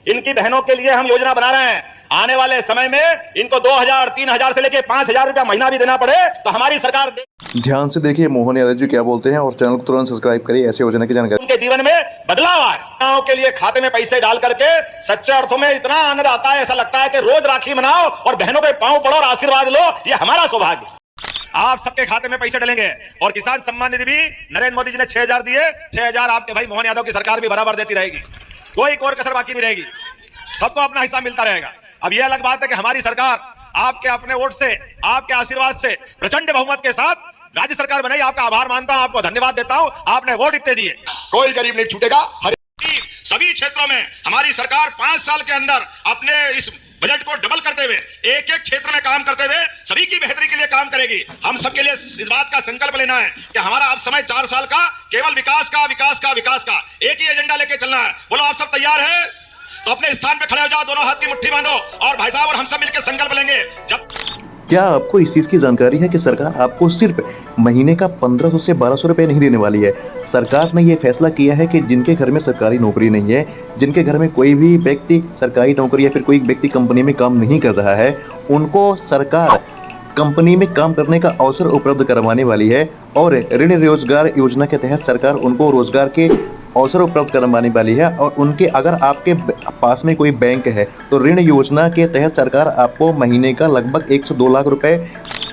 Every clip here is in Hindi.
इनकी बहनों के लिए हम योजना बना रहे हैं। आने वाले समय में इनको 2000, 3000 से लेके 5000 रुपया महीना भी देना पड़े तो हमारी सरकार ध्यान से देखिए मोहन यादव जी क्या बोलते हैं और चैनल को तुरंत सब्सक्राइब करिए ऐसे योजना की जानकारी। उनके जीवन में बदलाव आए। गाँव के लिए खाते में पैसे डाल करके सच्चे अर्थों में इतना आनंद आता है, ऐसा लगता है कि रोज राखी मनाओ और बहनों के पांव पड़ो और आशीर्वाद लो। ये हमारा सौभाग्य। आप सबके खाते में पैसे डलेंगे और किसान सम्मान निधि भी नरेंद्र मोदी जी ने 6000 दिए। 6000 आपके भाई मोहन यादव की सरकार भी बराबर देती रहेगी, कोई कोर कसर बाकी नहीं रहेगी, सबको अपना हिस्सा मिलता रहेगा। अब यह अलग बात है कि हमारी सरकार आपके अपने वोट से, आपके आशीर्वाद से प्रचंड बहुमत के साथ राज्य सरकार बनाई। आपका आभार मानता हूं, आपको धन्यवाद देता हूं, आपने वोट इतने दिए। कोई गरीब नहीं छूटेगा। सभी क्षेत्रों में हमारी सरकार 5 साल के अंदर अपने इस बजट को डबल करते हुए एक एक क्षेत्र में काम करते हुए सभी की बेहतरी के लिए काम करेगी। हम सबके लिए इस बात का संकल्प लेना है कि हमारा अब समय 4 साल का केवल विकास का, विकास का, विकास का एक ही एजेंडा लेके चलना है। बोलो आप सब तैयार हैं? तो अपने स्थान पे खड़े हो जाओ, दोनों हाथ की मुट्ठी बांधो और भाई साहब और हम सब मिलकर संकल्प लेंगे। जब क्या आपको इस चीज़ की जानकारी है कि सरकार आपको सिर्फ महीने का 1500 से 1200 रुपये नहीं देने वाली है। सरकार ने ये फैसला किया है कि जिनके घर में सरकारी नौकरी नहीं है, जिनके घर में कोई भी व्यक्ति सरकारी नौकरी या फिर कोई व्यक्ति कंपनी में काम नहीं कर रहा है, उनको सरकार कंपनी में काम करने का अवसर उपलब्ध करवाने वाली है और ऋण रोजगार योजना के तहत सरकार उनको रोजगार के अवसर उपलब्ध करवाने वाली है। और उनके अगर आपके पास में कोई बैंक है तो ऋण योजना के तहत सरकार आपको महीने का लगभग 1 से 2 लाख रुपए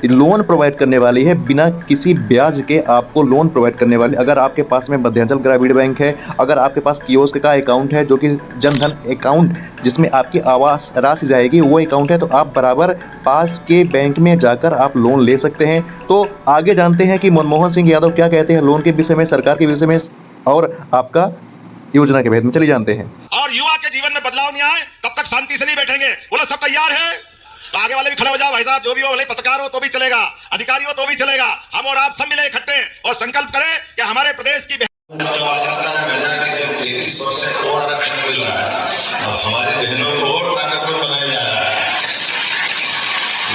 लोन प्रोवाइड करने वाली है। बिना किसी ब्याज के आपको लोन प्रोवाइड करने वाली। अगर आपके पास में मध्यांचल ग्रामीण बैंक है, अगर आपके पास कियोस्क का अकाउंट है जो कि जनधन अकाउंट जिसमें आपकी आवास राशि जाएगी, वो अकाउंट है तो आप बराबर पास के बैंक में जाकर आप लोन ले सकते हैं। तो आगे जानते हैं कि मनमोहन सिंह यादव क्या कहते हैं लोन के विषय में, सरकार के विषय में और आपका योजना के भेद में। चलिए जानते हैं। और युवा के जीवन में बदलाव नहीं आए तब तक शांति से नहीं बैठेंगे। बोलो सब तैयार है? तो आगे वाले भी खड़े हो जाओ भाई साहब, जो भी हो, भले पत्रकार हो तो भी चलेगा, अधिकारी हो तो भी चलेगा। हम और आप सब मिले इकट्ठे और संकल्प करें कि हमारे प्रदेश की और आरक्षण मिल रहा है। अब हमारी बहनों को और ताकतवर बनाया जा रहा है।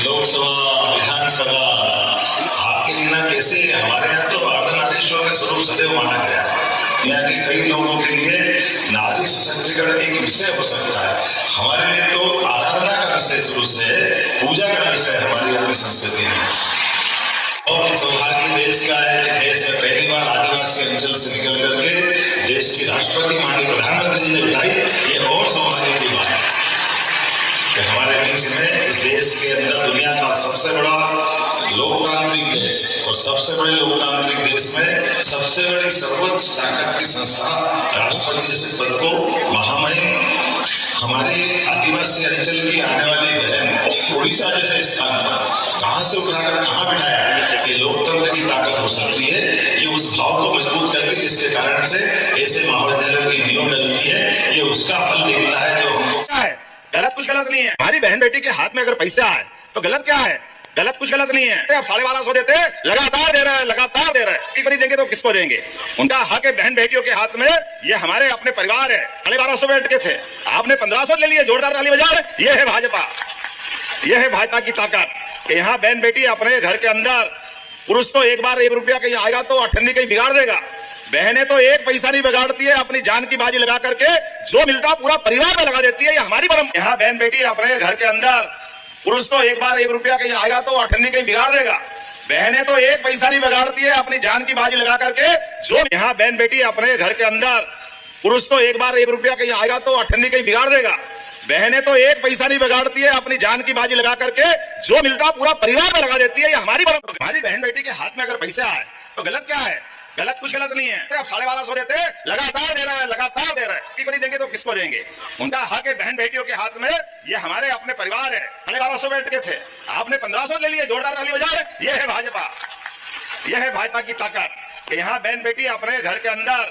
लोकसभा, विधानसभा आपके बिना कैसे? हमारे यहाँ तो अर्धनारीश्वर का स्वरूप सदैव माना गया है। यहाँ के कई लोगों के लिए नारी सशक्तिकरण एक विषय हो सकता है, हमारे लिए तो आराधना का विषय शुरू से पूजा का विषय हमारी अपनी संस्कृति में। और सौभाग्य देश का है कि देश में पहली बार आदिवासी अंचल से निकल करके देश की राष्ट्रपति माननीय प्रधानमंत्री जी ने बिठाई। ये और सौभाग्य की बात है कि हमारे बीच में इस देश के अंदर दुनिया का सबसे बड़ा लोकतांत्रिक देश और सबसे बड़े लोकतांत्रिक देश में सबसे बड़ी सर्वोच्च ताकत की संस्था राष्ट्रपति जैसे पद को महामहिम हमारे आदिवासी अंचल की आने वाली बहन उड़ीसा जैसे स्थान पर कहां से उठाकर कहां बिठाया, ये लोकतंत्र की ताकत हो सकती है। ये उस भाव को मजबूत करके जिसके कारण से ऐसे महाविद्यालयों की नींव डलती है, ये उसका फल दिखता है जो हमको है। गलत कुछ गलत नहीं है। हमारी बहन बेटी के हाथ में अगर पैसा है तो गलत क्या है? गलत कुछ गलत नहीं है। अब 1250 देते लगातार दे रहे हैं, लगातार दे रहे हैं। नहीं देंगे तो किसको देंगे? उनका हक है बहन बेटियों के हाथ में। ये हमारे अपने परिवार है। 1250 बैठ के थे, आपने 1500 ले लिए, जोरदार ताली बजाओ। ये है भाजपा, ये है भाजपा की ताकत कि यहाँ बहन बेटी अपने घर के अंदर, पुरुष तो एक बार 1 रुपया कहीं आएगा तो अठन्नी कहीं बिगाड़ देगा, बहनें तो 1 पैसा नहीं बिगाड़ती है, अपनी जान की बाजी लगा करके जो मिलता पूरा परिवार में लगा देती है। ये हमारी परंपरा। यहाँ बहन बेटी अपने घर के अंदर, पुरुष तो एक बार 1 रुपया कहीं आएगा तो अठन्नी कहीं बिगाड़ देगा, बहनें तो 1 पैसा नहीं बिगाड़ती है, अपनी जान की बाजी लगा करके जो यहाँ बहन बेटी अपने घर के अंदर, पुरुष तो एक बार 1 रुपया कहीं आएगा तो अठन्नी कहीं बिगाड़ देगा, बहनें तो 1 पैसा नहीं बिगाड़ती है, अपनी जान की बाजी लगा करके जो मिलता पूरा परिवार में लगा देती है। ये हमारी परंपरा। हमारी बहन बेटी के हाथ में अगर पैसा है तो गलत क्या है? गलत कुछ गलत नहीं है। अब 1250 देते लगातार दे रहे हैं, लगातार दे रहे हैं। नहीं देंगे तो किसको देंगे? उनका हक है बहन बेटियों के हाथ में। ये हमारे अपने परिवार है। 1250 बैठ के थे, आपने 1500 ले लिए, जोरदार ताली बजाओ। ये है भाजपा, ये है भाजपा की ताकत कि यहाँ बहन बेटी अपने घर के अंदर,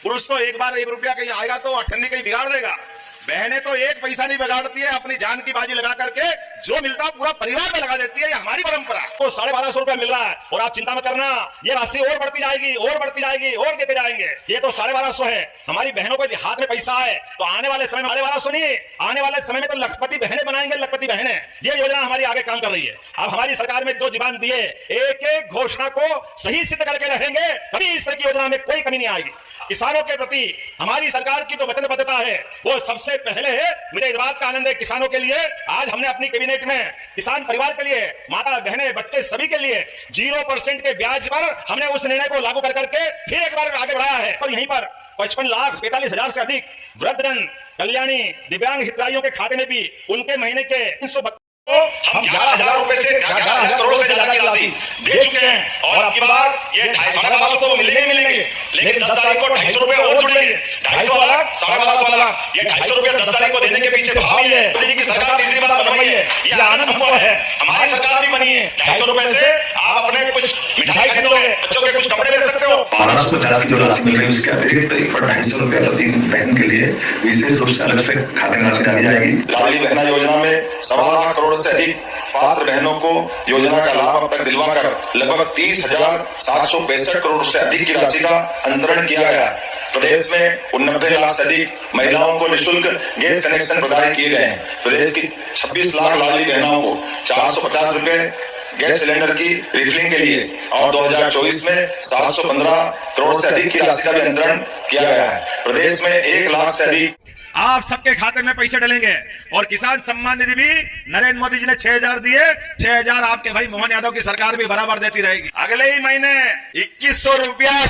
पुरुष तो एक बार 1 रुपया कहीं आएगा तो अठन्नी कहीं बिगाड़ देगा, बहनें तो 1 पैसा नहीं बिगाड़ती है, अपनी जान की बाजी लगा करके जो मिलता पूरा परिवार में लगा देती है। ये हमारी परंपरा। तो 1250 रुपया मिल रहा है और आप चिंता मत करना, ये राशि और बढ़ती जाएगी, और बढ़ती जाएगी, और देते जाएंगे। ये तो 1250 है। हमारी बहनों के हाथ में पैसा है तो आने वाले समय में 1250 नहीं, आने वाले समय में तो लखपति बहनें बनाएंगे, लखपति बहनें। ये योजना हमारी आगे काम कर रही है। अब हमारी सरकार में जो जुबान दिए, एक एक घोषणा को सही सिद्ध करके रहेंगे, कभी इस तरह की योजना में कोई कमी नहीं आएगी। किसानों के प्रति हमारी सरकार की जो वचनबद्धता है वो सबसे पहले है। मुझे इस बात का आनंद है किसानों के लिए आज हमने अपनी कैबिनेट में किसान परिवार के लिए, माता बहनें बच्चे सभी के लिए 0% के ब्याज पर हमने उस निर्णय को लागू कर करके फिर एक बार आगे बढ़ाया है। और यहीं पर 55,45,000 से अधिक वृद्धजन कल्याणी दिव्यांग हितग्राहियों के खाते में भी उनके महीने के 300 हम 11,000 रुपए से 11,000 करोड़ से ज्यादा की राशि दे चुके हैं। और अब की बार ये 1250 तो मिलेंगे मिलेंगे, लेकिन 10 तारीख को 250 रुपए और जुड़ेंगे। 250 वाला 1250 वाला ये 250 रुपए 10 तारीख को देने के पीछे भाव ये है मोदी की सरकार तीसरी बार बन गई है। ये आनंद हमको है, हमारी सरकार भी बनी है। 250 रुपए से आप अपने कुछ मिठाई खरीदोगे, बच्चों के कुछ कपड़े ले सकते हो। 1250 की जो राशि मिल रही है उसके अतिरिक्त 250 रुपए प्रति बहन के लिए विशेष रूप से अलग से खाते में राशि डाली जाएगी। लाडली बहना योजना में 1.25 लाख करोड़ से अधिक पात्र बहनों को योजना का लाभ अब तक दिलवाकर लगभग 30,765 करोड़ से अधिक की राशि का अंतरण किया गया है। प्रदेश में 90 लाख से अधिक महिलाओं को निःशुल्क गैस कनेक्शन प्रदान किए गए हैं। प्रदेश की 26 लाख लाडली बहनों को 450 रुपए गैस सिलेंडर की रिफिलिंग के लिए और 2024 में 715 करोड़ से अधिक की राशि का भी अंतरण किया गया है। प्रदेश में 1 लाख से अधिक आप सबके खाते में पैसे डलेंगे। और किसान सम्मान निधि भी नरेंद्र मोदी जी ने 6,000 दिए, 6,000 आपके भाई मोहन यादव की सरकार भी बराबर देती रहेगी। अगले ही महीने 2100 रुपया